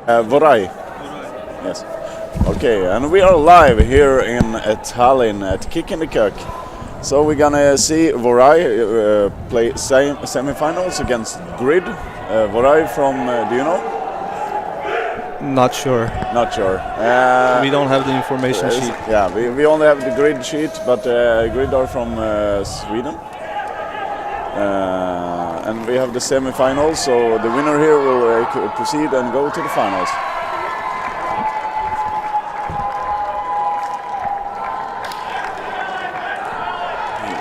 Vorai. Yes. Okay, and we are live here in Tallinn at Kick in the Kirk. So we're gonna see Vorai play semi-finals against Grid. Vorai from, do you know? Not sure. Not sure. We don't have the information sheet. Yeah, we only have the Grid sheet, but Grid are from Sweden. And we have the semi-finals, so the winner here will proceed and go to the finals.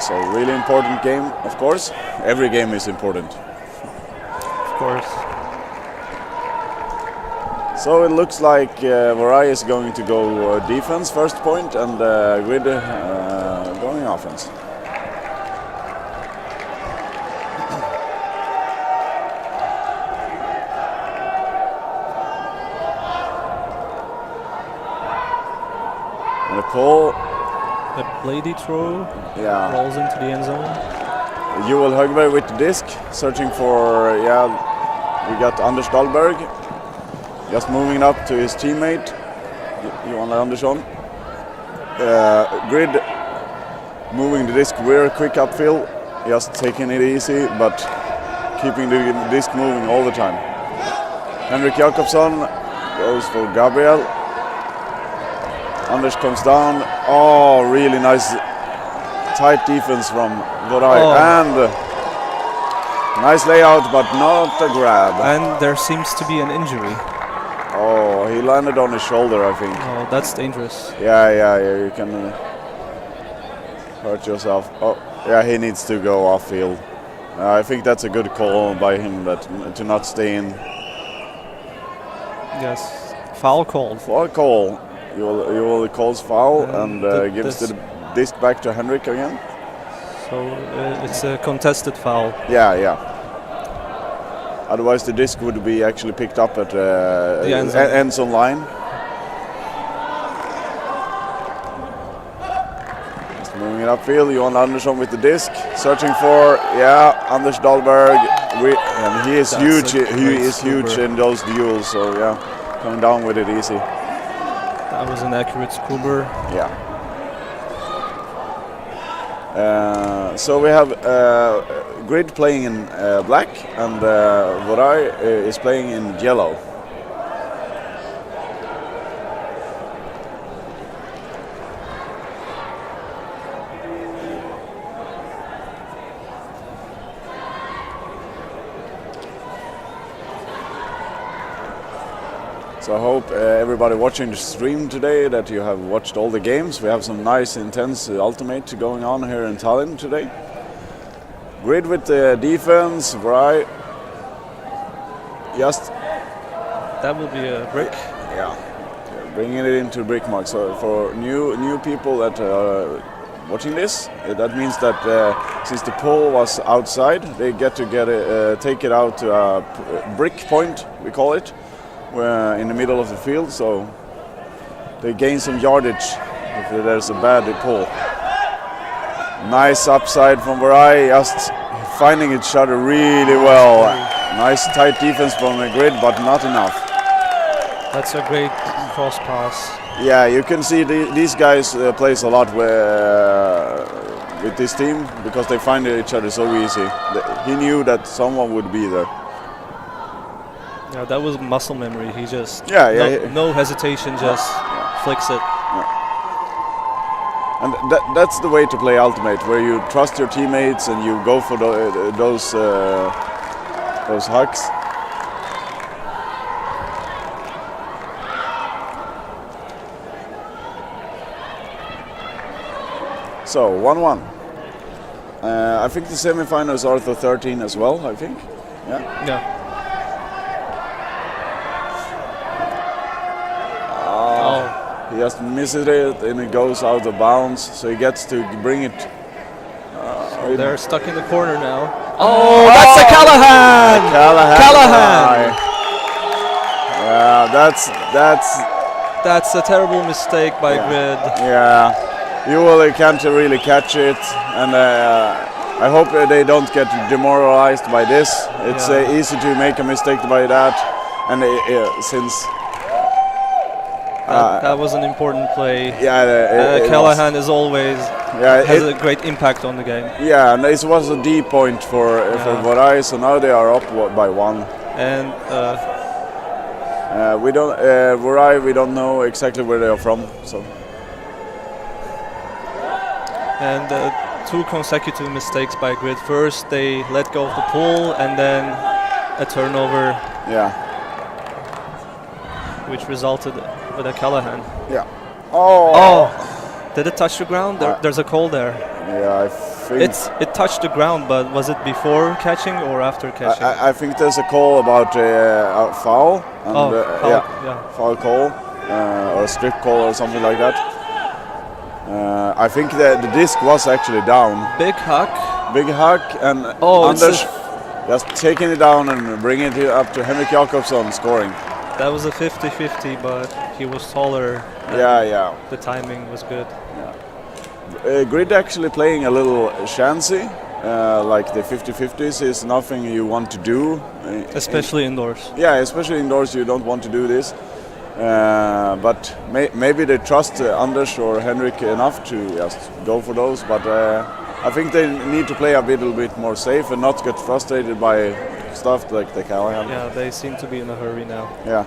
So really important game, of course. Every game is important. Of course. So it looks like Vorai is going to go defense first point and Grid going offense. And the call. A bladey throw rolls into the end zone. Joel Högberg with the disc, searching for, we got Anders Dahlberg, just moving up to his teammate, Johan Andersson. Grid moving the disc very quick upfield, just taking it easy, but keeping the disc moving all the time. Henrik Jakobsson goes for Gabriel. Anders comes down. Oh, really nice, tight defense from Vorai. And nice layout, but not a grab. And there seems to be an injury. Oh, he landed on his shoulder, I think. Oh, that's dangerous. Yeah, you can hurt yourself. Oh, yeah, he needs to go off field. I think that's a good call by him to not stay in. Yes, foul called. Foul call. You calls foul and gives the disc back to Henrik again. So it's a contested foul. Yeah. Otherwise the disc would be actually picked up at the end zone line. Just moving it upfield, Johan Andersson with the disc, searching for, Anders Dahlberg. And he is huge. He is huge in those duels, so coming down with it easy. That was an accurate scuba. Yeah. So we have Grid playing in black and Vorai is playing in yellow. So I hope everybody watching the stream today that you have watched all the games. We have some nice, intense ultimate going on here in Tallinn today. Grid with the defense, Vorai. Just that will be a brick. Yeah, bringing it into brick mark. So for new people that are watching this, that means that since the pole was outside, they get to take it out to a brick point, we call it. We're in the middle of the field, so they gain some yardage if there's a bad pull. Nice upside from Vorai, just finding each other really well. Nice tight defense from the Grid, but not enough. That's a great cross pass. Yeah, you can see these guys plays a lot with this team because they find each other so easy. He knew that someone would be there. Yeah, that was muscle memory. He just no hesitation, just flicks it. Yeah. And that's the way to play ultimate, where you trust your teammates and you go for those hugs. So 1-1. I think the semi-finals are the 13 as well. I think. Yeah. He just misses it and it goes out of bounds, so he gets to bring it. So they're stuck in the corner now. Oh, that's a Callahan! Callahan! Yeah, that's a terrible mistake by Grid. Yeah, you can't really catch it, and I hope they don't get demoralized by this. It's easy to make a mistake by that, and since That was an important play. Yeah, Callahan is always has a great impact on the game. Yeah, and this was a D point for Vorai, so now they are up by 1. And we don't Vorai. We don't know exactly where they are from. So. And 2 consecutive mistakes by Grid. First, they let go of the pull, and then a turnover. Yeah. Which resulted with a Callahan. Yeah. Oh! Did it touch the ground? There's a call there. Yeah, I think it touched the ground, but was it before catching or after catching? I think there's a call about a foul. And, foul, foul call or a strip call or something like that. I think the disc was actually down. Big huck, and Anders just taking it down and bringing it up to Henrik Jakobsson scoring. That was a 50-50, but he was taller. Yeah. The timing was good. Yeah. Grid actually playing a little chancy, like the 50-50s is nothing you want to do. Especially indoors. Yeah, especially indoors you don't want to do this. But maybe they trust Anders or Henrik enough to just go for those. But I think they need to play a little bit more safe and not get frustrated by stuff like the Callahan. Yeah, they seem to be in a hurry now. Yeah.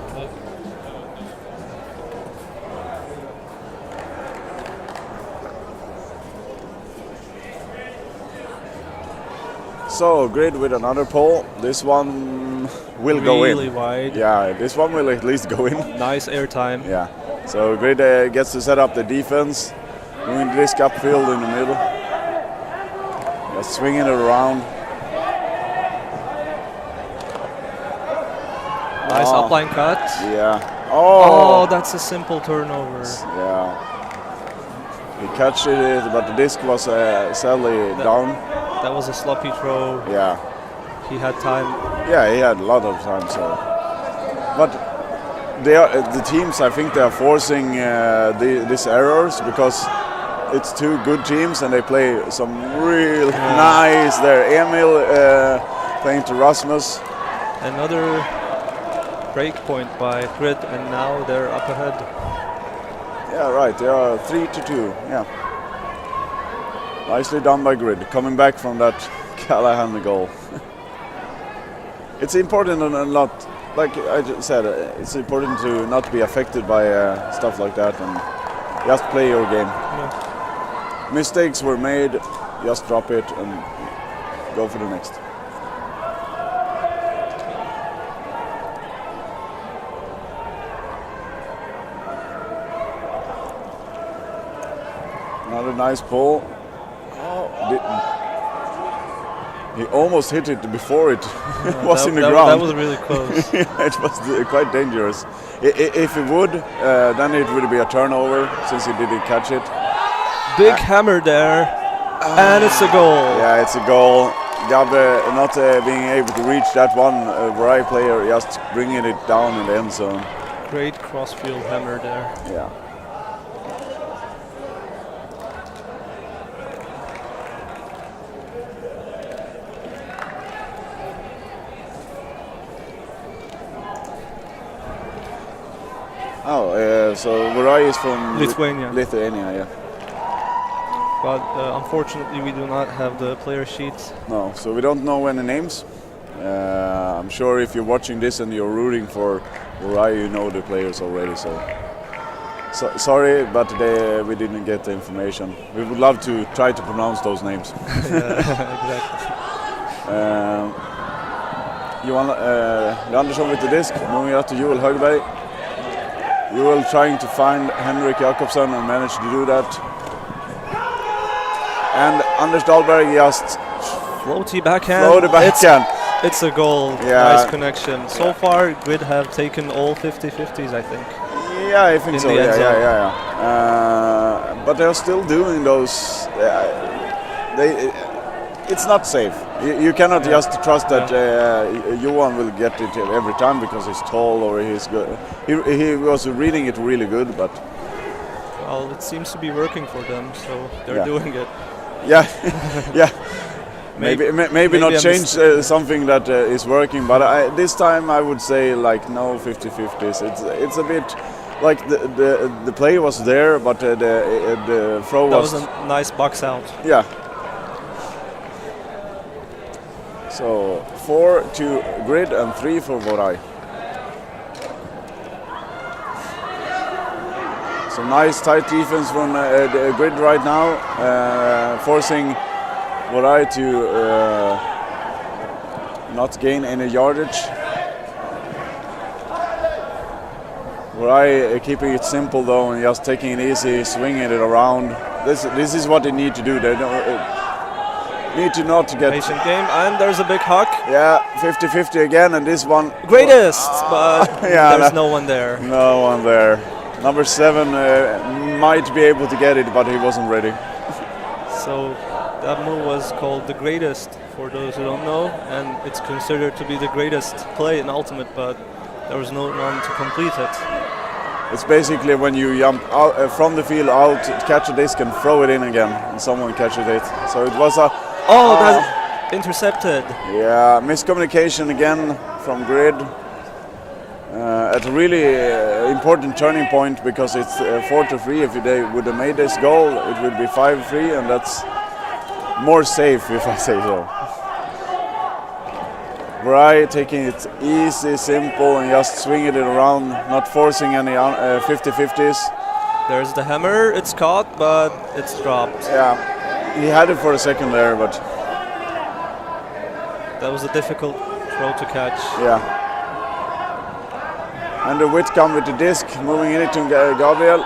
So Grid with another pole. This one will go in. Really wide. Yeah, this one will at least go in. Nice air time. Yeah. So Grid gets to set up the defense, moving the disc upfield in the middle. Just swinging it around. Nice upline cut. Yeah. Oh, that's a simple turnover. Yeah. He catched it, but the disc was sadly down. That was a sloppy throw. Yeah. He had time. Yeah, he had a lot of time. So, but the teams, I think, they are forcing these errors because it's 2 good teams and they play some real nice there. Emil playing to Rasmus. Another break point by Grid, and now they're up ahead. Yeah, right. They are 3-2. Yeah. Nicely done by Grid, coming back from that Callahan goal. It's important and not, like I just said, it's important to not be affected by stuff like that and just play your game. Yeah. Mistakes were made, just drop it and go for the next. Another nice pull. He almost hit it before it was in the ground. That was really close. It was quite dangerous. If it would, then it would be a turnover since he didn't catch it. Big hammer there, and it's a goal. Yeah, it's a goal. Gabe not being able to reach that one Vorai player, just bringing it down in the end zone. Great crossfield hammer there. Yeah. So Vorai is from Lithuania. Lithuania, yeah. But unfortunately, we do not have the player sheets. No, so we don't know any names. I'm sure if you're watching this and you're rooting for Vorai, you know the players already. So sorry, but we didn't get the information. We would love to try to pronounce those names. Exactly. Johan Andersson with the disc, moving out to Joel Högberg. Joel trying to find Henrik Jakobsson and managed to do that. And Anders Dahlberg just floaty backhand. It's a goal. Yeah. Nice connection. So far, Grid have taken all 50-50s, I think. Yeah, I think so. Yeah. But they're still doing those. It's not safe. You cannot just trust that Johan will get it every time because he's tall or he's good. He was reading it really good, but well, it seems to be working for them, so they're doing it. Yeah, yeah. Maybe not change something that is working, but this time I would say like no 50-50s. It's a bit like the play was there, but the throw That was was a nice box out. yeah. So 4 to Grid and 3 for Vorai. So nice tight defense from the Grid right now, forcing Vorai to not gain any yardage. Vorai keeping it simple though and just taking it easy, swinging it around. This is what they need to do. They don't need to not get Patient game, and there's a big huck. yeah 50-50 again, and this one Greatest, but yeah, there's no one there. no one there. Number 7 might be able to get it, but he wasn't ready. So that move was called the greatest, for those who don't know, and it's considered to be the greatest play in Ultimate, but there was no one to complete it. It's basically when you jump out, from the field out, catch a disc and throw it in again, and someone catches it. So it was a that's intercepted. yeah miscommunication again from Grid. At a really important turning point, because it's 4-3. If they would have made this goal, it would be 5-3, and that's more safe, if I say so. Vorai taking it easy, simple, and just swinging it around, not forcing any 50-50s. There's the hammer, it's caught, but it's dropped. Yeah, he had it for a second there, but That was a difficult throw to catch. yeah. And the Whitcomb with the disc, moving in it to Gabriel.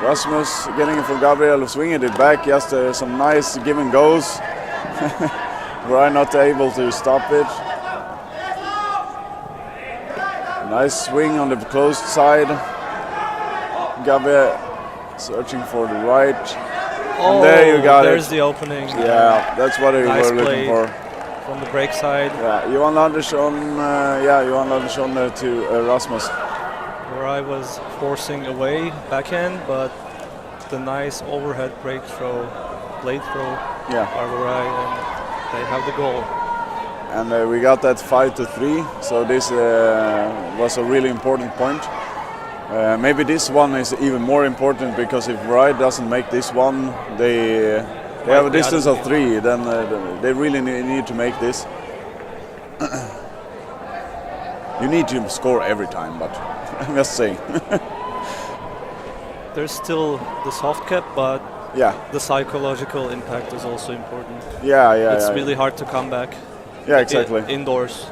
Rasmus getting it from Gabriel, swinging it back, just some nice give and goes. Vorai not able to stop it. Nice swing on the closed side. Gabriel searching for the right. Oh, and there you got there's it. the opening. Yeah, that's what we Nice were looking play. for. From the break side. Yeah, Johan Landersson to Rasmus. Vorai was forcing away backhand, but the nice overhead break throw, blade throw Yeah. by Vorai, and they have the goal. And we got that 5-3, so this was a really important point. Maybe this one is even more important, because if Vorai doesn't make this one, they have a distance of 3, then they really need to make this. You need to score every time, but I'm just saying. There's still the soft cap, but Yeah, the psychological impact is also important. yeah. It's really hard to come back yeah, exactly. indoors.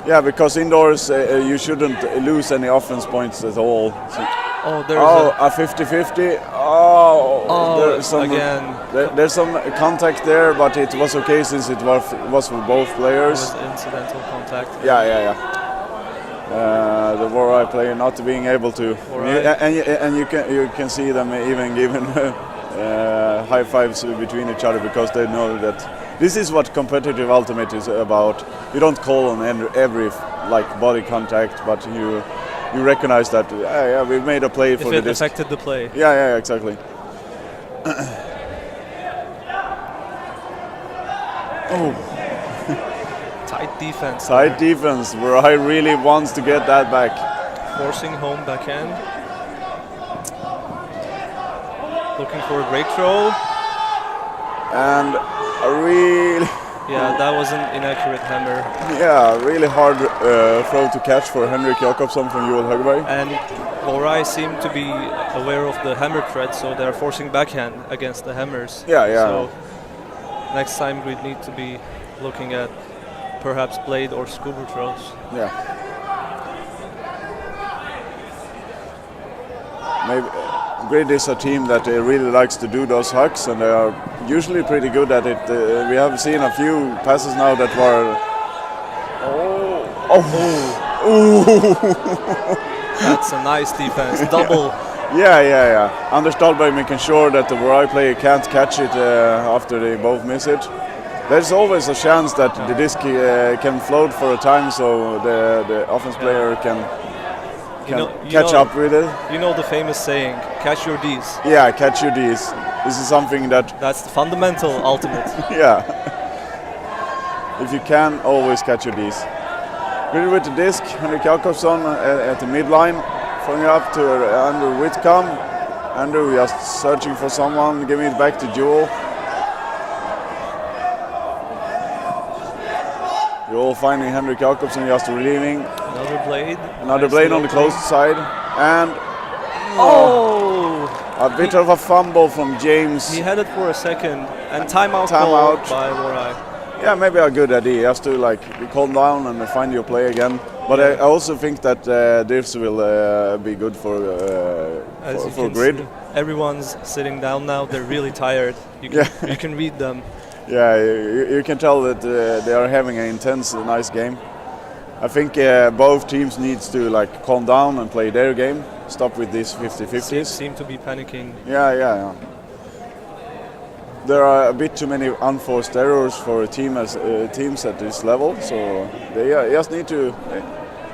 Yeah, because indoors you shouldn't lose any offense points at all. So, Oh, there's a 50-50. Oh, again. There's some contact there, but it was okay since it was for both It players. was incidental contact. Yeah. The Vorai player not being able to, Vorai. and you can see them even giving high fives between each other, because they know that this is what competitive Ultimate is about. You don't call on every like body contact, but you recognize that we made a play for If the it affected the play. Yeah, exactly. Oh. Tight defense. Tight defense, where I really wants to get that back. Forcing home backhand. Looking for a break throw. And a really, Yeah, that was an inaccurate hammer. really hard throw to catch for Henrik Jakobsson from Joel Högberg. And Vorai seemed to be aware of the hammer threat, so they're forcing backhand against the hammers. Yeah. So next time we'd need to be looking at perhaps blade or scuba throws. Yeah. Maybe Grid is a team that really likes to do those hucks, and they are usually pretty good at it. We have seen a few passes now that were. That's a nice defense. Double. Yeah. Anders Dahlberg making sure that the Vorai player can't catch it after they both miss it. There's always a chance that the disc can float for a time, so the offense player can catch up with it. You know the famous saying, catch your Ds. Yeah, catch your Ds. This is something that, That's the fundamental ultimate. yeah. If you can, always catch your Ds. Grid with the disc, Henrik Jakobsson at the midline. throwing it up to Andrew Whitcomb. Andrew just searching for someone, giving it back to Joel. Joel finding Henrik Jakobsen, just relieving. Another blade. Another blade on the closed side. And a bit of a fumble from James. He had it for a second. And timeout called by Vorai. Yeah, maybe a good idea. Just to calm down and find your play again. But I also think that this will be good for Grid. See, everyone's sitting down now. They're really tired. You can read them. Yeah, you can tell that they are having an intense, nice game. I think both teams needs to calm down and play their game. Stop with these 50-50s. Seem to be panicking. Yeah. There are a bit too many unforced errors for teams at this level, so they just need to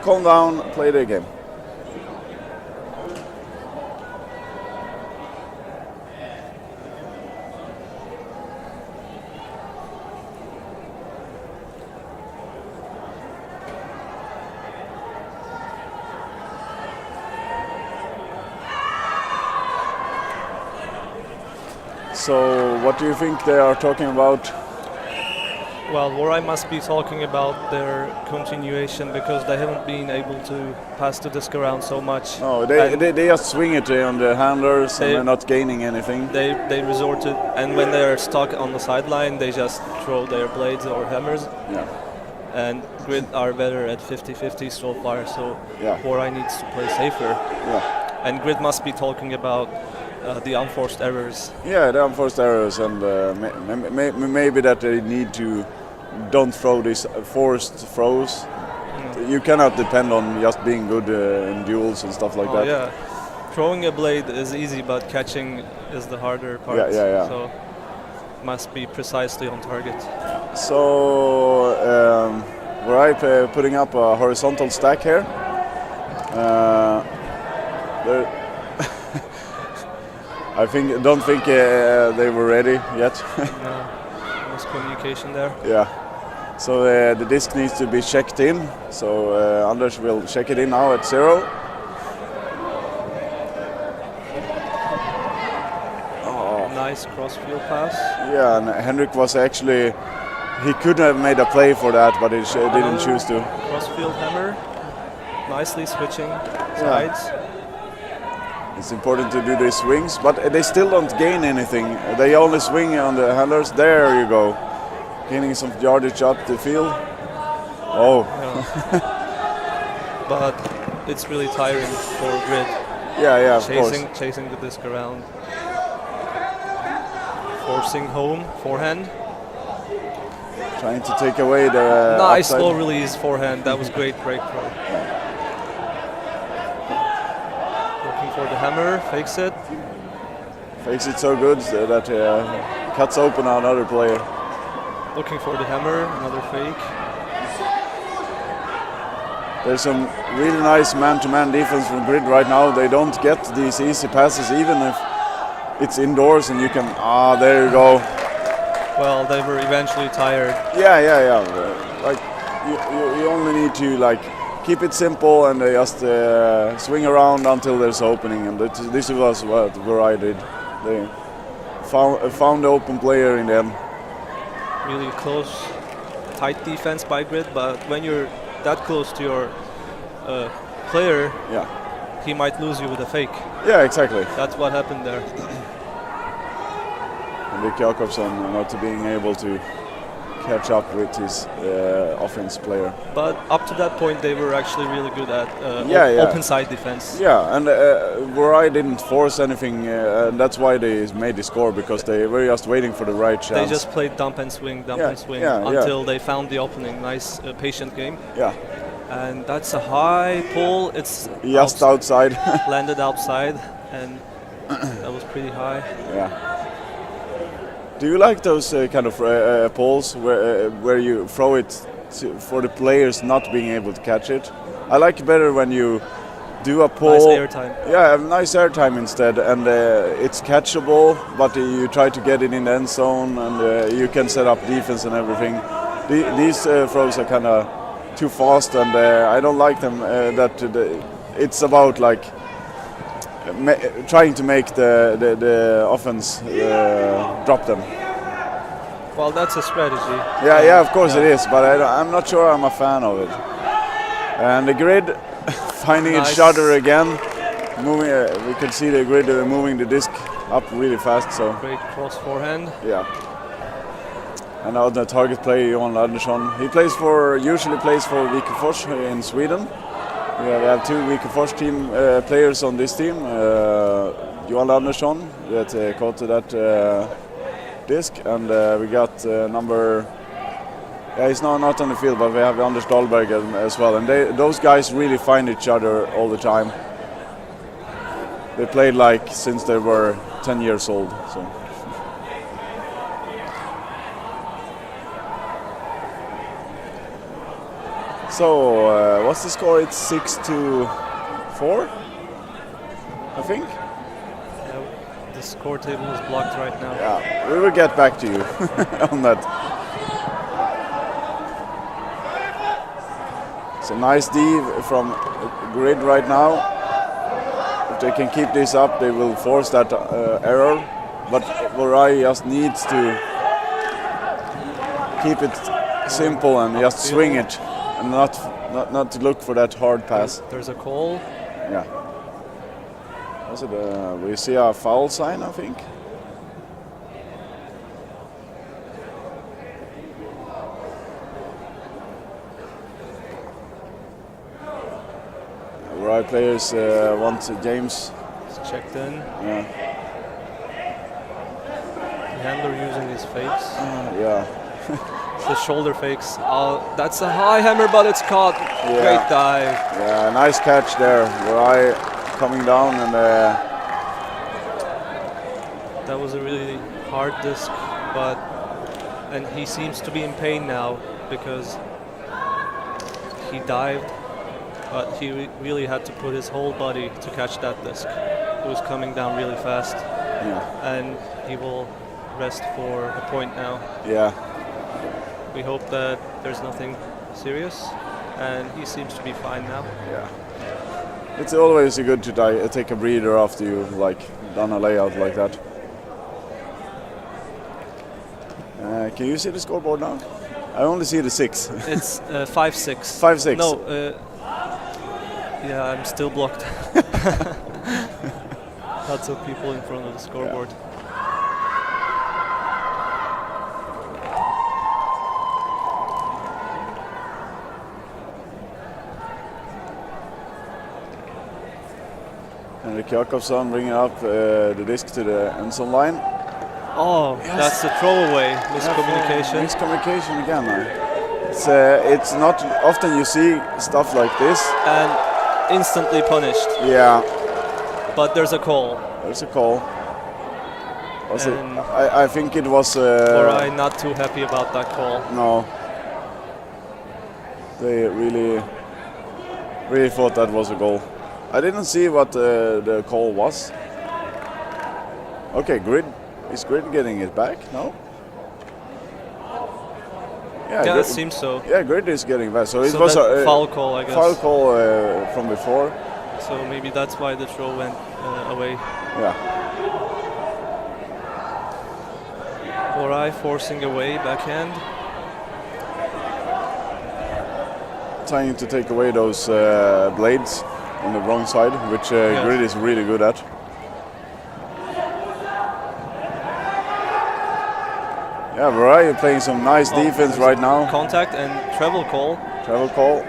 calm down, play their game. So what do you think they are talking about? Well, Vorai must be talking about their continuation because they haven't been able to pass the disc around so much. No, they just swing it on the handlers and they're not gaining anything. They resort to, and when they're stuck on the sideline, they just throw their blades or hammers. Yeah. And Grid are better at 50-50 so far, so Vorai needs to play safer. Yeah. And Grid must be talking about the unforced errors. Yeah, the unforced errors, and maybe that they need to don't throw these forced throws. You cannot depend on just being good in duels and stuff like that. Yeah, throwing a blade is easy, but catching is the harder part. Yeah. So must be precisely on target. So Vorai putting up a horizontal stack here. I don't think they were ready yet. No, miscommunication there. Yeah. So the disc needs to be checked in. So Anders will check it in now at 0. Nice cross-field pass. Yeah, and Henrik was actually, he could have made a play for that, but he didn't choose to. Cross-field hammer. Nicely switching sides. It's important to do these swings, but they still don't gain anything. They only swing on the handlers. There you go. Gaining some yardage up the field. Oh. Yeah. But it's really tiring for Grid. Yeah, of course. Chasing the disc around. Forcing home, forehand. Trying to take away the nice upside. slow release forehand. That was great breakthrough. For the hammer, fakes it. Fakes it so good that cuts open another player. Looking for the hammer, another fake. There's some really nice man-to-man defense from Grid right now. They don't get these easy passes even if it's indoors and you can, there you go. Well, they were eventually tired. Yeah. You only need to keep it simple and just swing around until there's opening, and this was what Vorai did. They found the open player in the end. Really close, tight defense by Grid, but when you're that close to your player, he might lose you with a fake. Yeah, exactly. That's what happened there. Henrik Jakobsen not being able to catch up with his offense player. But up to that point, they were actually really good at open side defense. Yeah, and Vorai didn't force anything, and that's why they made the score, because they were just waiting for the right chance. They just played dump and swing until they found the opening. Nice, patient game. Yeah. And that's a high pull. It's just outside. Landed outside, and that was pretty high. Yeah. Do you like those kind of pulls where you throw it for the players not being able to catch it? I like better when you do a pull. Nice airtime. Yeah, nice airtime instead, and it's catchable, but you try to get it in the end zone, and you can set up defense and everything. These throws are kind of too fast, and I don't like them. It's about trying to make the offense drop them. Well, that's a strategy. Yeah, of course it is, but I'm not sure I'm a fan of it. And the grid finding each other again, moving. We can see the grid moving the disc up really fast. So great cross forehand. Yeah. And now the target player Johan Andersson. He usually plays for Wikefors in Sweden. We have two Wikefors team players on this team. Johan Andersson that caught that disc, and we got number. Yeah, he's not on the field, but we have Anders Dahlberg as well, and those guys really find each other all the time. They played like since they were 10 years old. So what's the score? It's 6-4, I think. The score table is blocked right now. Yeah, we will get back to you on that. It's a nice D from grid right now. If they can keep this up, they will force that error. But Vorai just needs to keep it simple and just swing it, and not to look for that hard pass. There's a call. Yeah. Was it? We see a foul sign, I think. Right players want James. It's checked in. Yeah. The handler using his fakes. Yeah. The shoulder fakes. Oh, that's a high hammer, but it's caught. Yeah. Great dive. Yeah, nice catch there. Vorai coming down and. That was a really hard disc, and he seems to be in pain now because he dived. But he really had to put his whole body to catch that disc. It was coming down really fast. Yeah. And he will rest for a point now. Yeah. We hope that there's nothing serious, and he seems to be fine now. Yeah. It's always good to take a breather after you done a layout like that. Can you see the scoreboard now? I only see the 6. It's 5-6. 5-6. No. Yeah, I'm still blocked. Lots of people in front of the scoreboard. Henrik Jakobsson bringing up the disc to the end zone line. Oh, yes. That's the throwaway. Miscommunication. Miscommunication again. It's not often you see stuff like this. And instantly punished. Yeah. But there's a call. There's a call. Was it? I think it was. Vorai not too happy about that call. No. They really thought that was a goal. I didn't see what the call was. Okay, Grid. Is Grid getting it back? No? Yeah, it seems so. Yeah, Grid is getting back. So it was a foul call, I guess. Foul call from before. So maybe that's why the throw went away. Yeah. Vorai forcing away backhand. Trying to take away those blades on the wrong side, which Grid is really good at. Yeah, Vorai playing some nice defense right now. Contact and travel call. Travel call.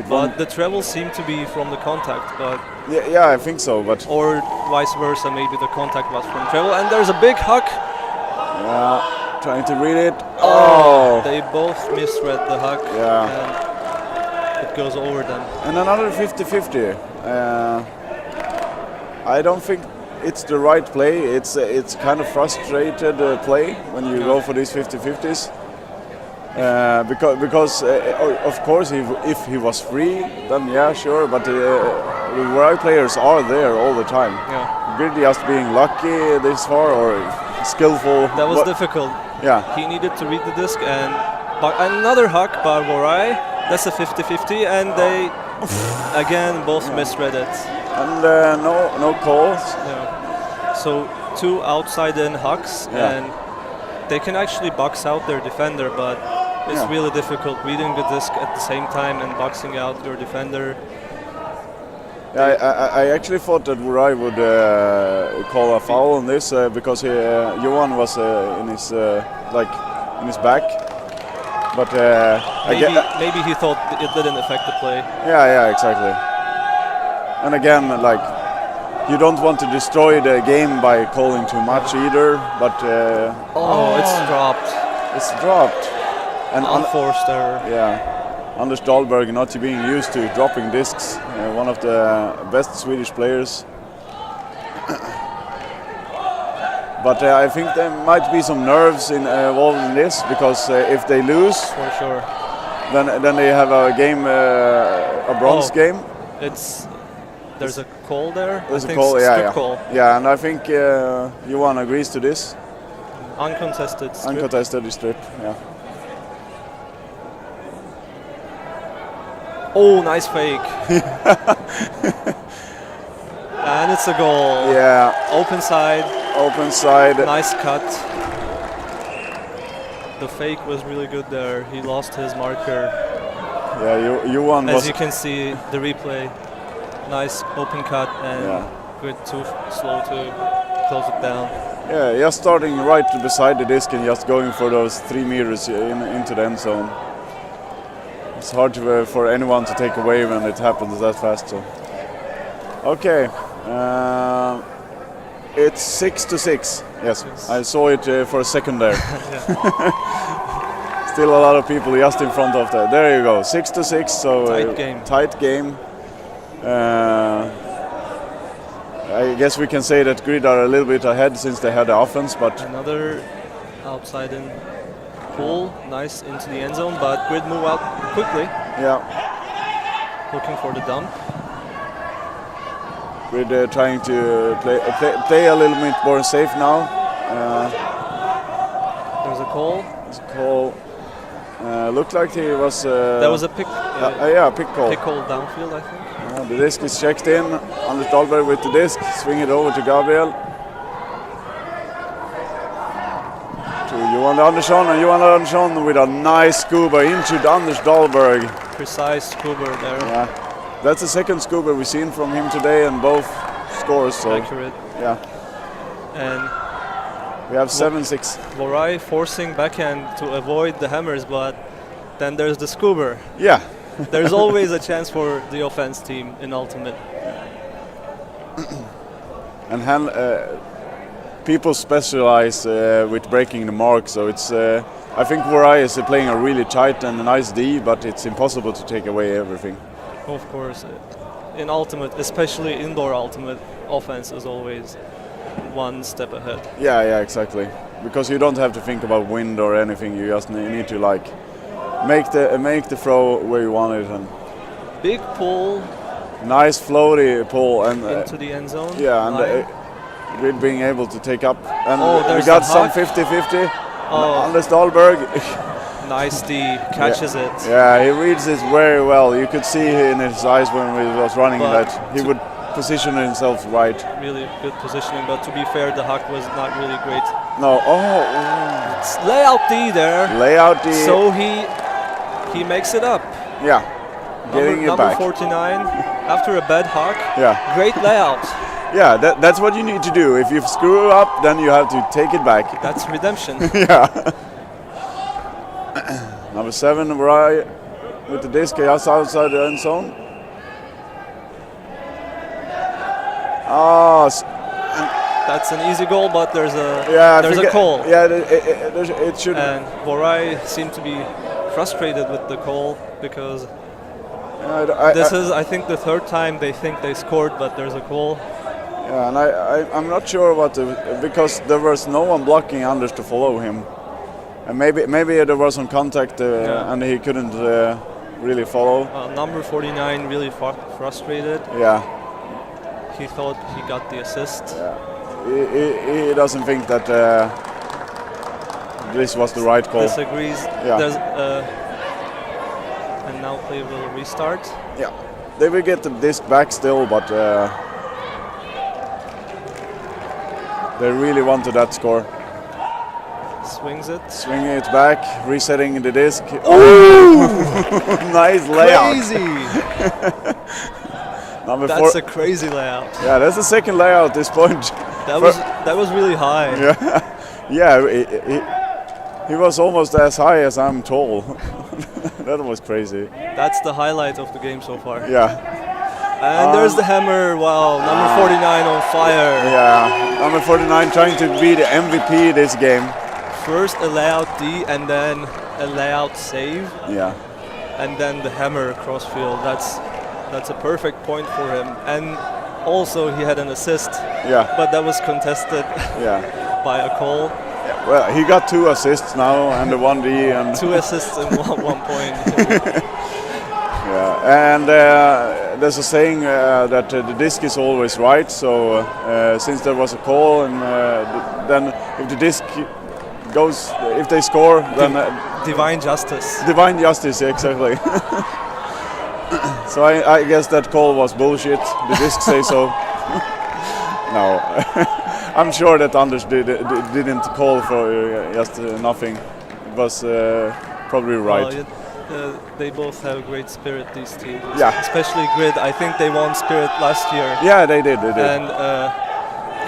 But the travel seemed to be from the contact, but yeah, I think so. But or vice versa, maybe the contact was from travel. And there's a big huck. Yeah, trying to read it. Oh, they both misread the huck. Yeah. And it goes over them. And another 50-50. I don't think it's the right play. It's kind of frustrated play when you go for these 50-50s. Because of course if he was free, then yeah, sure. But the Vorai players are there all the time. Yeah. Grid just being lucky this far or skillful. That was difficult. Yeah. He needed to read the disc, and But another huck by Vorai. That's a 50-50, and they again both misread it. And no calls. Yeah. So 2 outside-in hucks, and they can actually box out their defender, but it's really difficult reading the disc at the same time and boxing out your defender. I actually thought that Vorai would call a foul on this because Johan was in his back, but maybe he thought it didn't affect the play. Yeah, exactly. And again, like, you don't want to destroy the game by calling too much either. But it's dropped. It's dropped. And unforced error. Yeah. Anders Dahlberg not being used to dropping discs, one of the best Swedish players. But I think there might be some nerves involved in this, because if they lose, for sure, then they have a game, a bronze game. There's a call there. There's a call, call. Yeah, and I think Johan agrees to this. Uncontested strip. Uncontested strip, yeah. Oh, nice fake. And it's a goal. Yeah. Open side. Open side. Nice cut. The fake was really good there. He lost his marker. Yeah, Johan was... As you can see, the replay. Nice open cut and good too slow to close it down. Yeah, just starting right beside the disc and just going for those 3 meters into the end zone. It's hard for anyone to take away when it happens that fast. So, okay, it's 6-6. Yes, I saw it for a second there. Still a lot of people just in front of that. There you go, 6-6. So tight game. Tight game. I guess we can say that Grid are a little bit ahead since they had the offense, but another outside in. Pull, nice into the end zone, but Grid move out quickly. Yeah. Looking for the dump. Grid trying to play a little bit more safe now. There's a call. There's a call. Looked like he was... There was a pick... pick call. Pick call downfield, I think. The disc is checked in. Anders Dahlberg with the disc. Swing it over to Gabriel. Johan Andersson, and Johan Andersson with a nice scuba into Anders Dahlberg. Precise scuba there. Yeah, that's the second scuba we've seen from him today, and both scores. So accurate. Yeah. And we have 7-6. Vorai forcing backhand to avoid the hammers, but then there's the scuba. Yeah. There's always a chance for the offense team in ultimate. And people specialize with breaking the mark, so it's. I think Vorai is playing a really tight and nice D, but it's impossible to take away everything. Of course, in ultimate, especially indoor ultimate, offense is always one step ahead. Yeah, exactly. Because you don't have to think about wind or anything. You just need to make the throw where you want it. And big pull. Nice floaty pull and into the end zone. Yeah, and Grid being able to take up, and we got some 50-50. Anders Dahlberg. Nice D, catches it. Yeah, he reads it very well. You could see in his eyes when he was running that he would position himself right. Really good positioning, but to be fair, the huck was not really great. No, it's layout D there. Layout D. So he makes it up. Yeah, getting it back. Number 49, after a bad huck. Yeah. Great layout. Yeah, that's what you need to do. If you screw up, then you have to take it back. That's redemption. Yeah. Number 7, Vorai with the disc just outside the end zone. That's an easy goal, but there's a call. Yeah, it should. And Vorai seemed to be frustrated with the call because this is, I think, the third time they think they scored, but there's a call. Yeah, and I'm not sure what because there was no one blocking Anders to follow him, and maybe there was some contact and he couldn't really follow. Number 49 really frustrated. Yeah. He thought he got the assist. Yeah. He doesn't think that this was the right call. Disagrees. Yeah. And now play will restart. Yeah, they will get the disc back still, but they really wanted that score. Swings it. Swinging it back, resetting the disc. Oh! Nice layout. Crazy! That's a crazy layout. Yeah, that's the second layout at this point. That was really high. Yeah, he was almost as high as I'm tall. That was crazy. That's the highlight of the game so far. Yeah. And there's the hammer. Wow, number 49 on fire. Yeah, number 49 trying to be the MVP this game. First a layout D and then a layout save. Yeah. And then the hammer crossfield. That's a perfect point for him. And also he had an assist. Yeah. But that was contested. Yeah. By a call. Yeah. Well, he got 2 assists now and the 1D and 2 assists in one point. Yeah. And there's a saying that the disc is always right. So since there was a call and then if the disc goes, if they score, then divine justice. Divine justice, exactly. So I guess that call was bullshit. The disc say so. No, I'm sure that Anders didn't call for just nothing. It was probably right. Well, they both have a great spirit, these teams. Yeah. Especially Grid. I think they won Spirit last year. Yeah, they did. And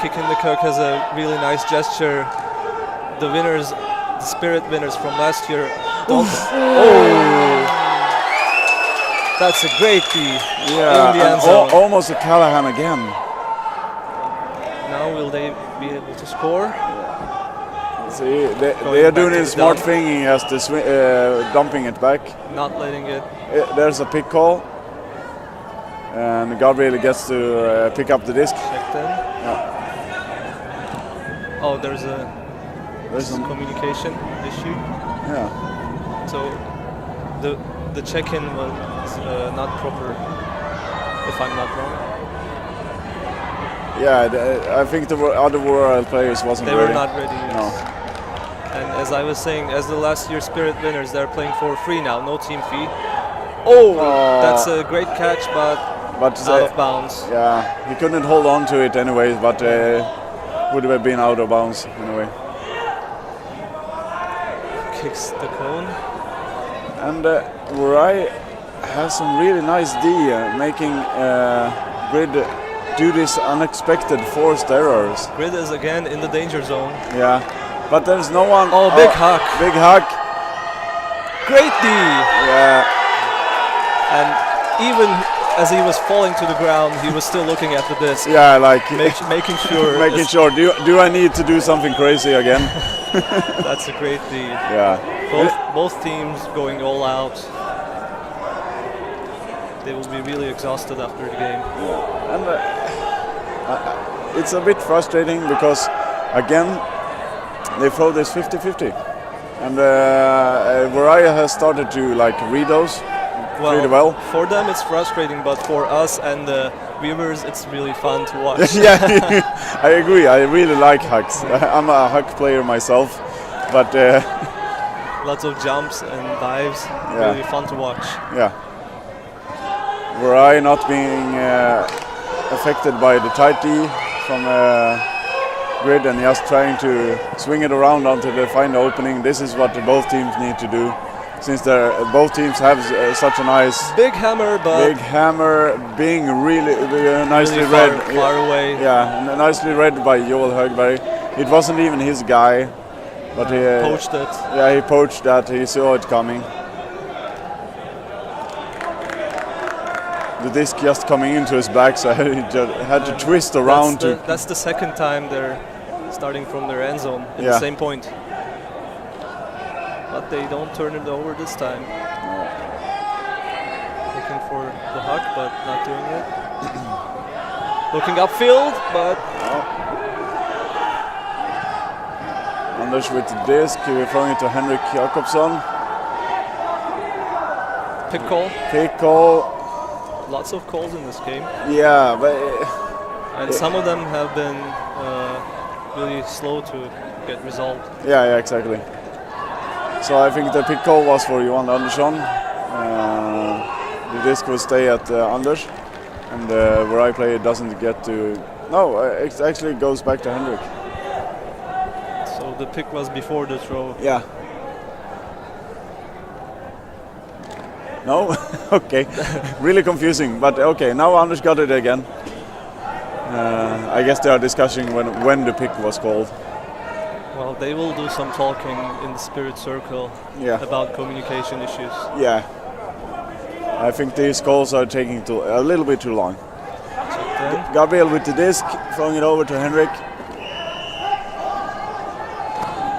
Kick in the Kirk has a really nice gesture. The winners, the Spirit winners from last year. Oh! That's a great D. Yeah, in the end zone. Almost a Callahan again. Now will they be able to score? See, they are doing a smart thing as dumping it back. Not letting it. There's a pick call. And Gabriel gets to pick up the disc. Checked in. Yeah. Oh, there's a communication issue. Yeah. So the check-in was not proper, if I'm not wrong. Yeah, I think the other Vorai players wasn't ready. They were not ready. No. And as I was saying, as the last year Spirit winners, they're playing for free now, no team fee. Oh, that's a great catch, but out of bounds. Yeah, he couldn't hold on to it anyway, but would have been out of bounds anyway. Kicks the cone. And Vorai has some really nice D, making Grid do this unexpected forced errors. Grid is again in the danger zone. Yeah, but there's no one. Oh, big hack. Big hack. Great D. Yeah. And even as he was falling to the ground, he was still looking at the disc. Yeah, like making sure. Making sure. Do I need to do something crazy again? That's a great D. Yeah. Both teams going all out. They will be really exhausted after the game. Yeah. And it's a bit frustrating because again they throw this 50-50, and Vorai has started to read those pretty well. For them it's frustrating, but for us and the viewers it's really fun to watch. Yeah, I agree. I really like hacks. I'm a hack player myself, but lots of jumps and dives. Yeah. Really fun to watch. Yeah. Vorai not being affected by the tight D from Grid and just trying to swing it around until they find the opening. This is what both teams need to do, since both teams have such a nice big hammer, being really nicely really read. Far away. Yeah, nicely read by Joel Högberg. It wasn't even his guy, but he poached it. Yeah, he poached that. He saw it coming. The disc just coming into his back, so he just had to twist around. That's the second time they're starting from their end zone at the same point. But they don't turn it over this time. No. Looking for the huck, but not doing it. Looking upfield, but... Anders with the disc, throwing it to Henrik Jakobsson. Pick call. Pick call. Lots of calls in this game. Yeah, but... and some of them have been really slow to get resolved. Yeah, exactly. So I think the pick call was for Johan Andersson. The disc will stay at Anders, and the Vorai player doesn't get to. No, it actually goes back to Henrik. So the pick was before the throw. Yeah. No? Okay. Really confusing, but okay, now Anders got it again. I guess they are discussing when the pick was called. Well, they will do some talking in the spirit circle about communication issues. Yeah. I think these calls are taking a little bit too long. Gabriel with the disc, throwing it over to Henrik.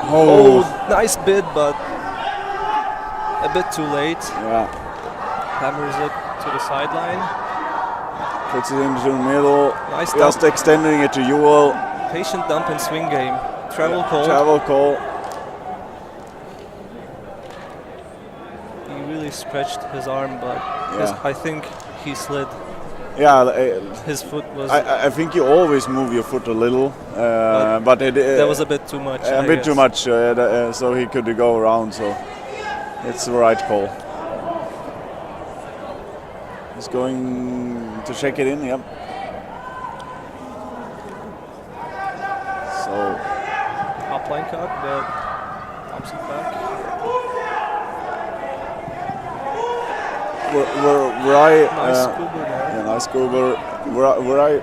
Oh, nice bid, but a bit too late. Yeah. Hammers it to the sideline. Puts it into the middle. Nice just dump. Extending it to Joel. Patient dump and swing game. Travel call. Travel call. He really stretched his arm, but I think he slid. Yeah, his foot was. I think you always move your foot a little, but that was a bit too much. A bit too much, so he could go around. So it's the right call. He's going to check it in. Yep. So upline cut, but comes it back. Vorai, nice scuba there. Yeah, nice scuba. Vorai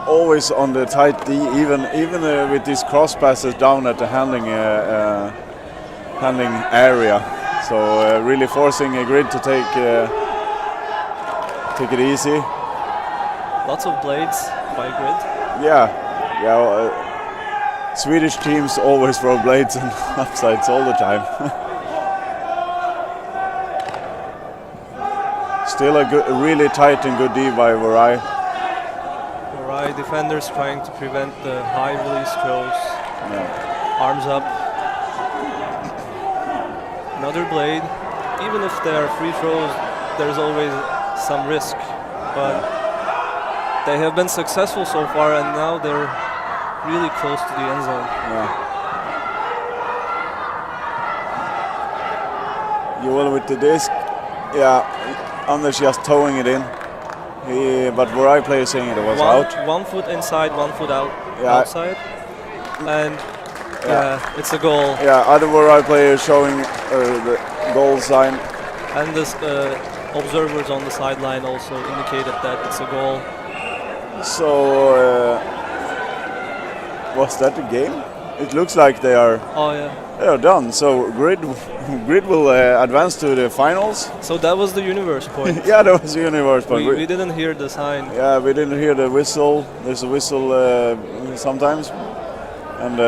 always on the tight D, even with these cross passes down at the handling area. So really forcing a grid to take it easy. Lots of blades by grid. Yeah. Swedish teams always throw blades and upsides all the time. Still a really tight and good D by Vorai. Vorai defenders trying to prevent the high release throws. Yeah. Arms up. Another blade. Even if they are free throws, there's always some risk. But they have been successful so far, and now they're really close to the end zone. Yeah. Joel with the disc. Yeah. Anders just towing it in. But Vorai player saying it was out. 1 foot inside, 1 foot outside. And it's a goal. Yeah, other Vorai player showing the goal sign. And this observers on the sideline also indicated that it's a goal. So was that the game? It looks like they are. Oh yeah. They are done. So grid will advance to the finals. So that was the universe point. Yeah, that was the universe point. We didn't hear the sign. Yeah, we didn't hear the whistle. There's a whistle sometimes, and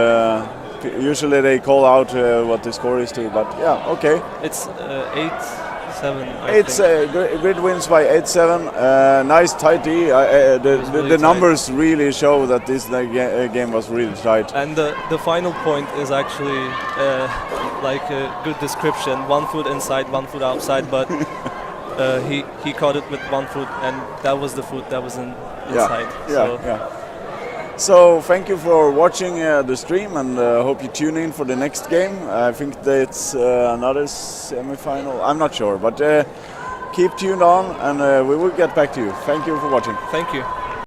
usually they call out what the score is to. But yeah, okay. It's 8-7. It's grid wins by 8-7. Nice tight D. The numbers really show that this game was really tight. And the final point is actually like a good description. 1 foot inside, 1 foot outside, but he caught it with 1 foot, and that was the foot that was inside. So thank you for watching the stream, and hope you tune in for the next game. I think that's another semi-final. I'm not sure, but keep tuned on, and we will get back to you. Thank you for watching. Thank you.